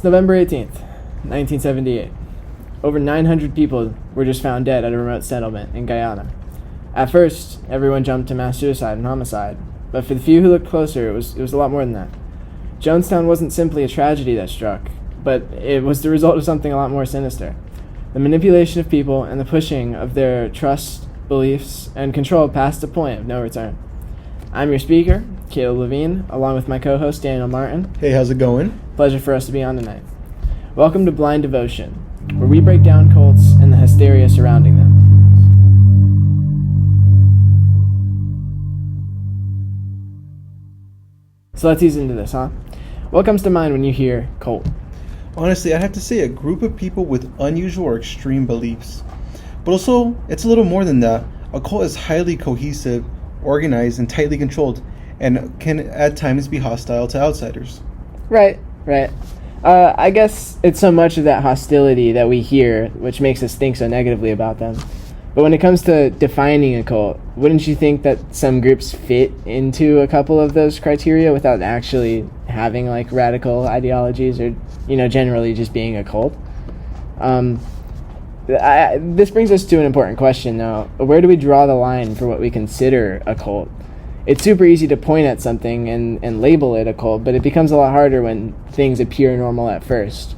It's November 18th, 1978. Over 900 people were just found dead at a remote settlement in Guyana. At first, everyone jumped to mass suicide and homicide, but for the few who looked closer, it was a lot more than that. Jonestown wasn't simply a tragedy that struck, but it was the result of something a lot more sinister. The manipulation of people and the pushing of their trust, beliefs, and control past a point of no return. I'm your speaker, Caleb Levine, along with my co-host Daniel Martin. Hey, how's it going? Pleasure for us to be on tonight. Welcome to Blind Devotion, where we break down cults and the hysteria surrounding them. So let's ease into this, huh? What comes to mind when you hear cult? Honestly, I'd have to say a group of people with unusual or extreme beliefs. But also, it's a little more than that. A cult is highly cohesive, organized, and tightly controlled, and can at times be hostile to outsiders. Right. I guess it's so much of that hostility that we hear which makes us think so negatively about them. But when it comes to defining a cult, wouldn't you think that some groups fit into a couple of those criteria without actually having like radical ideologies or, generally just being a cult? This brings us to an important question though. Where do we draw the line for what we consider a cult? It's super easy to point at something and label it a cult, but it becomes a lot harder when things appear normal at first.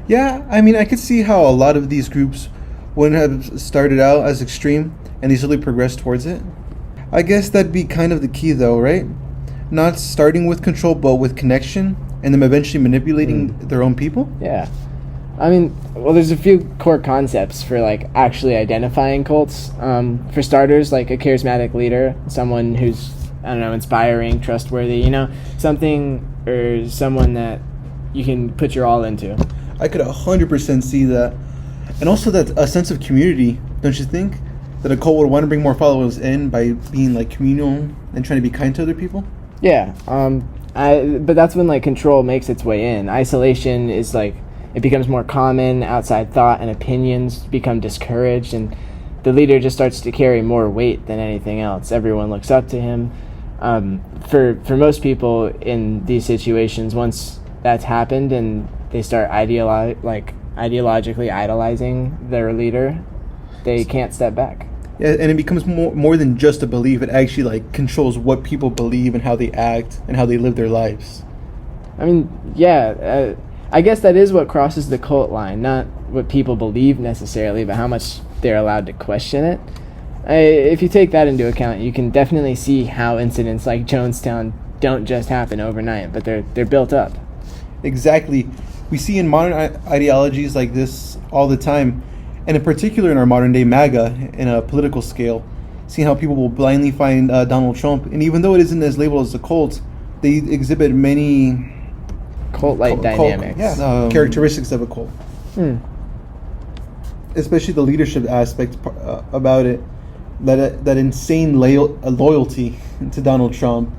Yeah, I could see how a lot of these groups wouldn't have started out as extreme and they slowly progressed towards it. I guess that'd be kind of the key though, right? Not starting with control, but with connection, and them eventually manipulating their own people? Yeah. There's a few core concepts for like actually identifying cults. For starters, like a charismatic leader, someone who's, inspiring, trustworthy, something or someone that you can put your all into. I could 100% see that. And also that a sense of community, don't you think? That a cult would want to bring more followers in by being like communal and trying to be kind to other people? Yeah. But that's when like control makes its way in. Isolation is like, it becomes more common, outside thought and opinions become discouraged, and the leader just starts to carry more weight than anything else. Everyone looks up to him. For most people in these situations, once that's happened and they start ideologically idolizing their leader, they can't step back. Yeah, and it becomes more than just a belief. It actually like controls what people believe and how they act and how they live their lives. I guess that is what crosses the cult line, not what people believe necessarily, but how much they're allowed to question it. If you take that into account, you can definitely see how incidents like Jonestown don't just happen overnight, but they're built up. Exactly. We see in modern ideologies like this all the time, and in particular in our modern day MAGA in a political scale, seeing how people will blindly find Donald Trump, and even though it isn't as labeled as a cult, they exhibit many cult-like dynamics. Characteristics of a cult. Especially the leadership aspect about it, that insane loyalty to Donald Trump,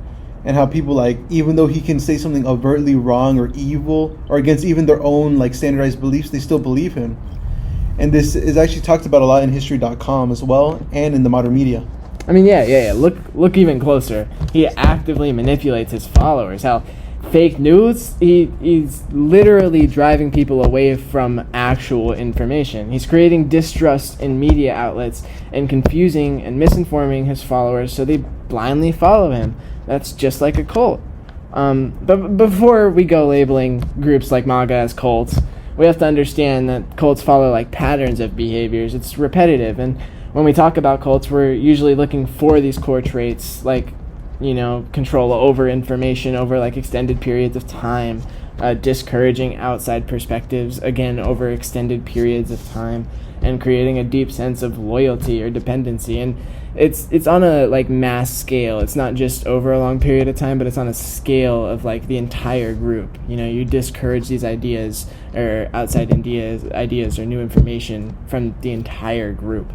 and how people like, even though he can say something overtly wrong or evil or against even their own like standardized beliefs, they still believe him. And this is actually talked about a lot in history.com as well, and in the modern media. Yeah. Look even closer. He actively manipulates his followers. How fake news, he's literally driving people away from actual information. He's creating distrust in media outlets and confusing and misinforming his followers so they blindly follow him. That's just like a cult. But before we go labeling groups like MAGA as cults, we have to understand that cults follow like patterns of behaviors. It's repetitive, and when we talk about cults, we're usually looking for these core traits like control over information over like extended periods of time, discouraging outside perspectives, again, over extended periods of time, and creating a deep sense of loyalty or dependency. And it's on a like mass scale. It's not just over a long period of time, but it's on a scale of like the entire group. You discourage these ideas or outside ideas or new information from the entire group.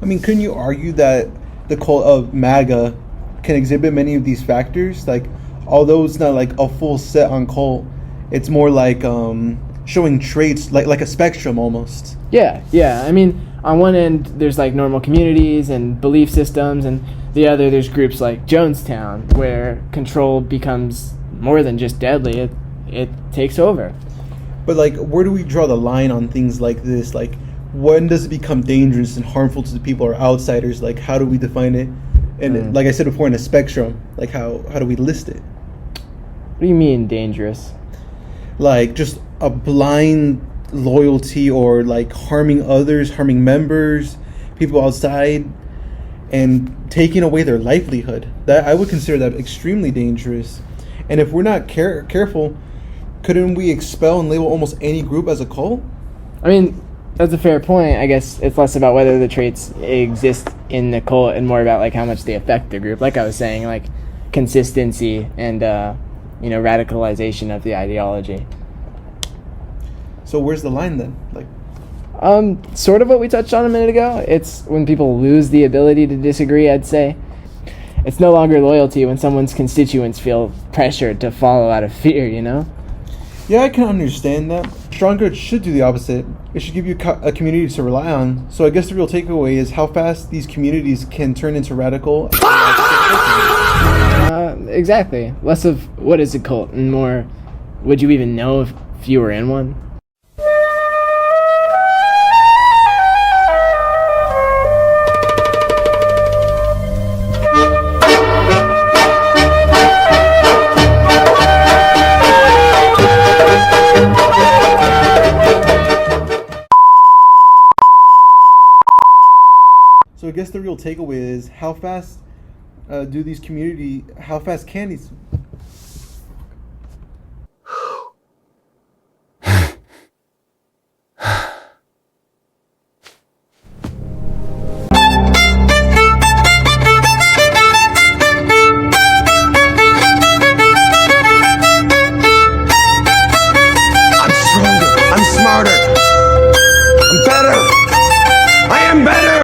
Couldn't you argue that the cult of MAGA can exhibit many of these factors? Like, although it's not like a full set on cult, it's more like showing traits like a spectrum almost. Yeah. On one end there's like normal communities and belief systems, and the other there's groups like Jonestown where control becomes more than just deadly, it takes over. But like, where do we draw the line on things like this? Like, when does it become dangerous and harmful to the people or outsiders? Like, how do we define it? And like I said before, in a spectrum, like how do we list it? What do you mean dangerous? Like just a blind loyalty, or like harming others, harming members, people outside, and taking away their livelihood. That I would consider that extremely dangerous. And if we're not careful, couldn't we expel and label almost any group as a cult? I mean, that's a fair point. I guess it's less about whether the traits exist in the cult and more about like how much they affect the group. Like I was saying, like consistency and radicalization of the ideology. So where's the line then? Like, Sort of what we touched on a minute ago. It's when people lose the ability to disagree, I'd say. It's no longer loyalty when someone's constituents feel pressured to follow out of fear, you know? yeah, I can understand that. Stronger should do the opposite. It should give you a community to rely on. So I guess the real takeaway is how fast these communities can turn into radical. Exactly. Less of what is a cult and more, would you even know if you were in one? So I guess the real takeaway is how fast how fast can these... I'm stronger. I'm smarter. I'm better. I am better.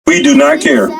We do not care. Wait.